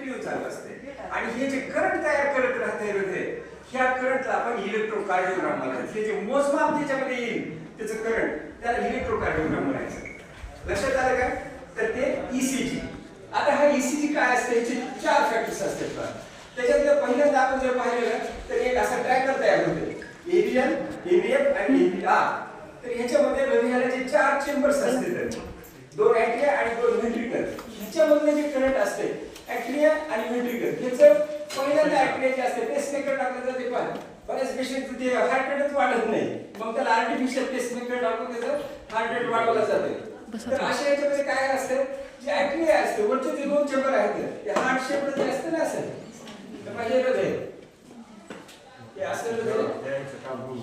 Continue चालू असते आणि हे जे करंट तयार करत राहते हृदय, ह्या करंटला आपण इलेक्ट्रोकार्डिओग्राम म्हणतात. हे जे मोजमाप त्याच्यामध्ये येईल त्याचं करंट, त्याला इलेक्ट्रोकार्डिओग्राम म्हणायचं. लक्षात आलं का? तर ते ईसीजी. आता हा ईसीजी काय असते, याचे 4 फॅक्टर्स असतात. त्याच्यातलं पहिल्यांदा आपण जर पाहिलं तर एक असा ट्रॅकर तयार होते, एव्हीएन, एव्हीएफ आणि एव्हीआर. तर ह्याच्यामध्ये हृदयाला जे 4 चेंबर्स असतात, 2 ॲट्रिया आणि 2 व्हेंट्रिकल. ह्याच्यामधलं जे करंट असते ॲट्रिया आणि व्हेंट्रिकल, ह्याचं पहिल्यांदा ॲट्रिया जे असते पेसमेकर टाकलं जाते. पण बऱ्याच पेशंटचं ते हार्ट रेटच वाढत नाही, मग त्याला आर्टिफिशियल पेसमेकर टाकून त्याचं हार्ट रेट वाढवलं जाते. तर अशा याच्यामध्ये काय असतं, जे ॲट्रिया असते वरचे जे 2 चेंबर आहेत ते हार्ट शेपमध्ये जे असतं ना, असं तर पाहिजे हृदय हे असं हृदय,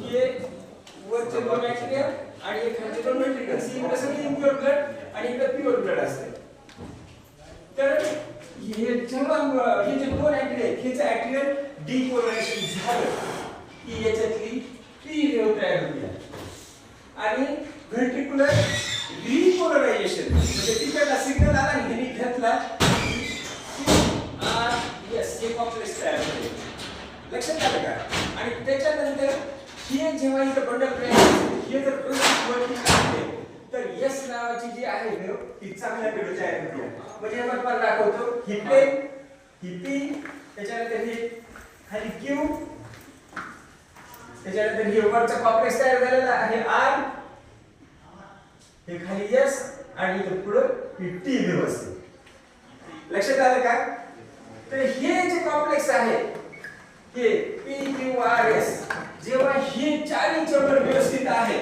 हे वरचे 2 ॲट्रिया आणि हे खालचे 2 व्हेंट्रिकल. इकडे सगळी इम्प्युअर ब्लड आणि इकडे प्युअर ब्लड असते. तर हे जेव्हा हे जे 2 ॲट्रिया आहेत ह्याचं ॲट्रियल डिपोलरायझेशन झालं की याच्यातली पी वेव्ह तयार होते आणि व्हेंट्रिक्युलर रिपोलरायझेशन म्हणजे तिकडला सिग्नल आला आणि ह्याने घेतला यस हे कॉम्प्लेक्स तयार होते. लक्षात आलं का? आणि त्याच्यानंतर हे जेव्हा इथं बंडल हे जर वरती असते तर यस नावाची जी आहे वेव्ह ती चांगल्या वेळेची आहे. म्हणजे आपण पण दाखवतो ही प्लेन, ही पी, त्याच्यानंतर ही खाली क्यू, त्याच्यानंतर ही वरचा कॉम्प्लेक्स तयार झालेला आहे आर, हे खाली यस आणि इथं पुढे ही टी वेव्ह असते. लक्षात आलं का? तर हे जे कॉम्प्लेक्स आहे हे पी क्यू आर एस, जेव्हा हे 4 चेंबर व्यवस्थित आहे